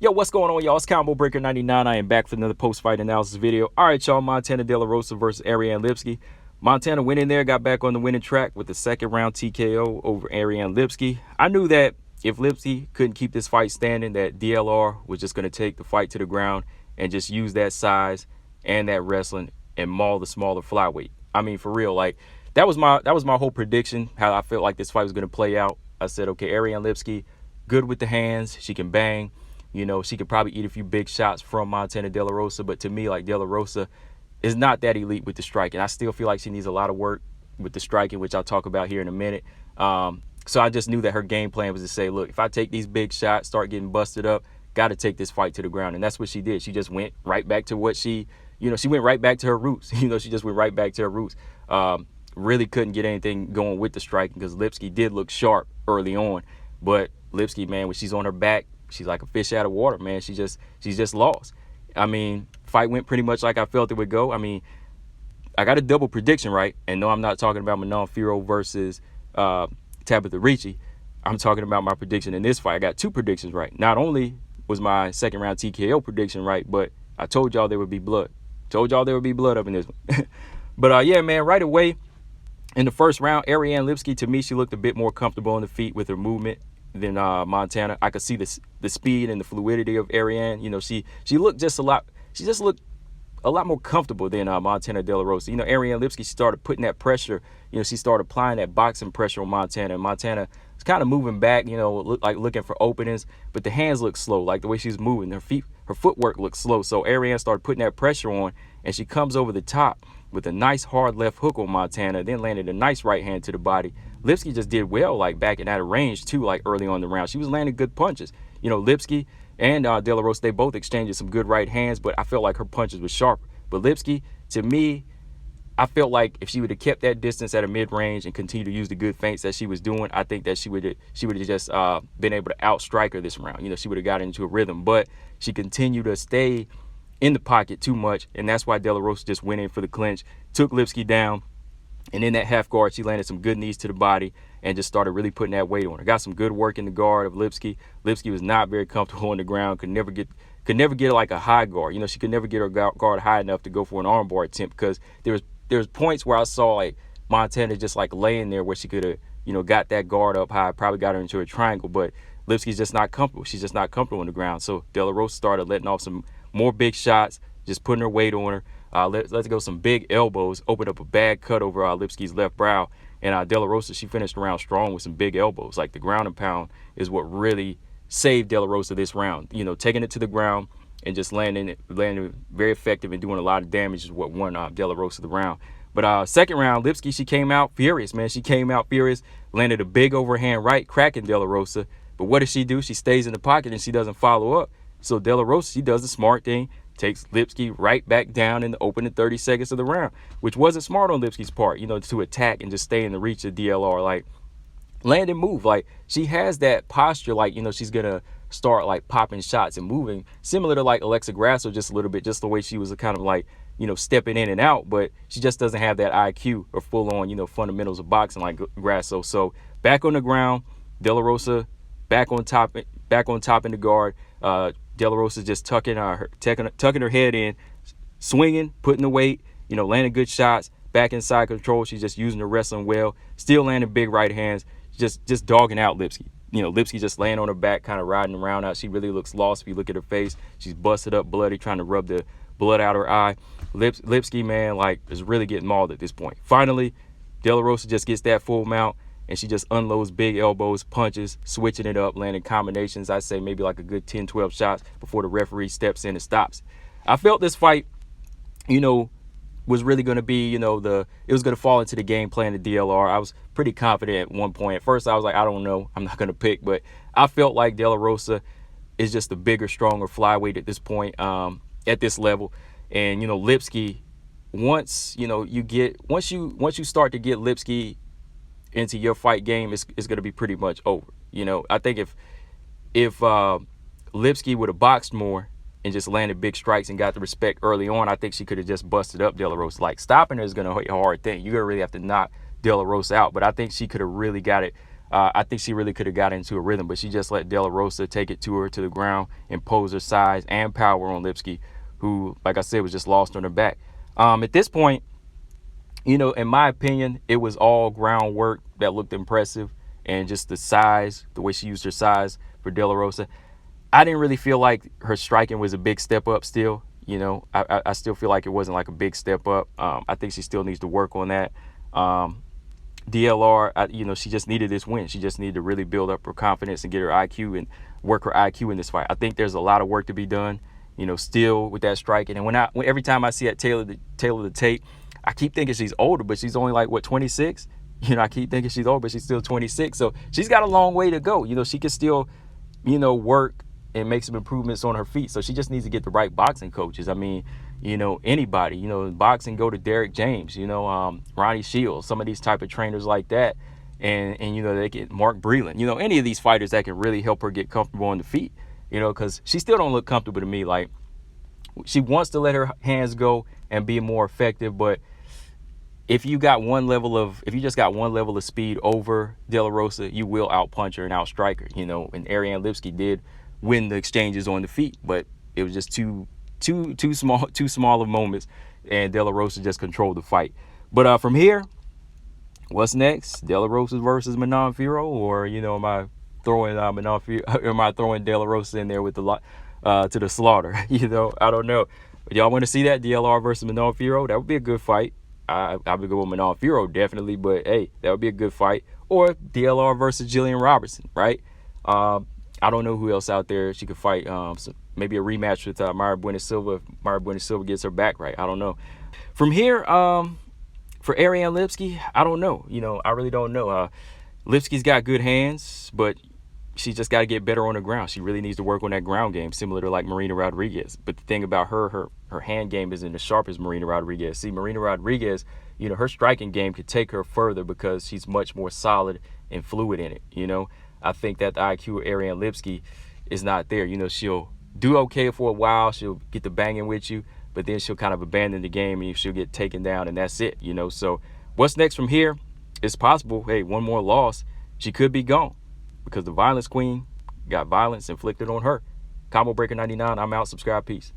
Yo, what's going on, y'all? It's Combo Breaker 99. I am back for another post-fight analysis video. All right, y'all. Montana De La Rosa versus Ariane Lipski. Montana went in there, got back on the winning track with the second round TKO over Ariane Lipski. I knew that if Lipski couldn't keep this fight standing, that DLR was just going to take the fight to the ground and just use that size and that wrestling and maul the smaller flyweight. I mean, for real, like that was my whole prediction, how I felt like this fight was going to play out. I said, okay, Ariane Lipski, good with the hands, she can bang. You know, she could probably eat a few big shots from Montana De La Rosa, but to me, like, De La Rosa is not that elite with the striking. I still feel like she needs a lot of work with the striking, which I'll talk about here in a minute. So I just knew that her game plan was to say, look, if I take these big shots, start getting busted up, got to take this fight to the ground. And that's what she did. She just went right back to what she went right back to her roots. She just went right back to her roots. Really couldn't get anything going with the striking because Lipski did look sharp early on. But Lipski, man, when she's on her back, she's like a fish out of water, man. She's just lost. I mean, fight went pretty much like I felt it would go. I mean, I got a double prediction, right? And no, I'm not talking about Manon Fiorot versus Tabitha Ricci. I'm talking about my prediction in this fight. I got two predictions right. Not only was my second round TKO prediction right, but I told y'all there would be blood. Told y'all there would be blood up in this one. But yeah, man, right away in the first round, Ariane Lipski, to me, she looked a bit more comfortable on the feet with her movement than Montana. I could see the speed and the fluidity of Ariane. You know, she looked just a lot. She just looked a lot more comfortable than Montana De La Rosa. You know, Ariane Lipski, she started putting that pressure. You know, she started applying that boxing pressure on Montana. And Montana was kind of moving back. You know, looking for openings, but the hands looked slow. Like the way she's moving, her footwork looked slow. So Ariane started putting that pressure on, and she comes over the top with a nice hard left hook on Montana, then landed a nice right hand to the body. Lipski just did well, like backing out of range too, like early on the round. She was landing good punches. You know, Lipski and De La Rosa, they both exchanged some good right hands, but I felt like her punches were sharper. But Lipski, to me, I felt like if she would have kept that distance at a mid-range and continued to use the good feints that she was doing, I think that she would have just been able to outstrike her this round. You know, she would have gotten into a rhythm, but she continued to stay in the pocket too much, and that's why De La Rosa just went in for the clinch, took Lipski down, and in that half guard, she landed some good knees to the body and just started really putting that weight on her. Got some good work in the guard of Lipski. Lipski was not very comfortable on the ground, could never get like a high guard. You know, she could never get her guard high enough to go for an armbar attempt because there was points where I saw like Montana just like laying there where she could have, you know, got that guard up high, probably got her into a triangle, but Lipski's just not comfortable. She's just not comfortable on the ground. So De La Rosa started letting off some more big shots, just putting her weight on her. Let's go some big elbows, opened up a bad cut over Lipski's left brow. And De La Rosa, she finished the round strong with some big elbows. Like the ground and pound is what really saved De La Rosa this round. You know, taking it to the ground and just landing very effective and doing a lot of damage is what won De La Rosa the round. But second round, Lipski, she came out furious, man. She came out furious, landed a big overhand right, cracking De La Rosa. But what does she do? She stays in the pocket and she doesn't follow up. So De La Rosa, she does the smart thing, takes Lipski right back down in the opening 30 seconds of the round, which wasn't smart on Lipski's part, you know, to attack and just stay in the reach of DLR. Like, land and move. Like, she has that posture, like, you know, she's going to start, like, popping shots and moving, similar to, like, Alexa Grasso just a little bit, just the way she was kind of, like, you know, stepping in and out, but she just doesn't have that IQ or full-on, you know, fundamentals of boxing like Grasso. So, back on the ground, De La Rosa back on top in the guard. De La Rosa just tucking her head in, swinging, putting the weight, you know, landing good shots, back inside control. She's just using the wrestling well, still landing big right hands, just dogging out Lipski. You know, Lipski just laying on her back, kind of riding around out. She really looks lost if you look at her face. She's busted up, bloody, trying to rub the blood out her eye. Lipski, man, like, is really getting mauled at this point. Finally, De La Rosa just gets that full mount, and she just unloads big elbows, punches, switching it up, landing combinations. I say maybe like a good 10, 12 shots before the referee steps in and stops. I felt this fight, you know, was really going to be, you know, it was going to fall into the game plan of DLR. I was pretty confident at one point. At first, I was like, I don't know. I'm not going to pick. But I felt like De La Rosa is just a bigger, stronger flyweight at this point, at this level. And, you know, Lipski, once you start to get Lipski into your fight game, it's going to be pretty much over. You know, I think if Lipski would have boxed more and just landed big strikes and got the respect early on, I think she could have just busted up De La Rosa. Like, stopping her is going to be a hard thing. You're going to really have to knock De La Rosa out. But I think she could have really got it I think she really could have got into a rhythm, but she just let De La Rosa take it to her to the ground, impose her size and power on Lipski, who, like I said, was just lost on her back. At this point, you know, in my opinion, it was all groundwork that looked impressive, and just the size, the way she used her size for De La Rosa. I didn't really feel like her striking was a big step up still. You know, I still feel like it wasn't like a big step up. I think she still needs to work on that. DLR, you know, she just needed this win. She just needed to really build up her confidence and get her IQ and work her IQ in this fight. I think there's a lot of work to be done, you know, still with that striking. And every time I see that tail of the tape, I keep thinking she's older, but she's only like, what, 26? You know, I keep thinking she's old, but she's still 26. So she's got a long way to go. You know, she can still, you know, work and make some improvements on her feet. So she just needs to get the right boxing coaches. I mean, you know, anybody, you know, boxing, go to Derek James, you know, Ronnie Shields, some of these type of trainers like that. And you know, they get Mark Breland, you know, any of these fighters that can really help her get comfortable on the feet, you know, because she still don't look comfortable to me. Like, she wants to let her hands go and be more effective, but if you just got one level of speed over De La Rosa, you will outpunch her and outstrike her, you know. And Ariane Lipski did win the exchanges on the feet, but it was just too small of moments, and De La Rosa just controlled the fight. But from here, what's next? De La Rosa versus Manon Fiorot, or, you know, am I throwing Manon Fiorot, am I throwing De La Rosa in there with the to the slaughter? You know, I don't know. But y'all want to see that DLR versus Manon Fiorot? That would be a good fight. I would go with Manon Fiorot definitely, but hey, that would be a good fight. Or DLR versus Jillian Robertson, right? I don't know who else out there she could fight. So maybe a rematch with Mayra Bueno Silva if Mayra Bueno Silva gets her back right. I don't know. From here, for Ariane Lipski, I don't know. You know, I really don't know. Lipski's got good hands, but she just got to get better on the ground. She really needs to work on that ground game, similar to like Marina Rodriguez. But the thing about her hand game isn't as sharp as Marina Rodriguez. See, Marina Rodriguez, you know, her striking game could take her further because she's much more solid and fluid in it. You know, I think that the IQ of Ariane Lipski is not there. You know, she'll do okay for a while. She'll get the banging with you, but then she'll kind of abandon the game and she'll get taken down, and that's it. You know, so what's next from here? It's possible, hey, one more loss, she could be gone, because the violence queen got violence inflicted on her. Combo Breaker 99, I'm out. Subscribe. Peace.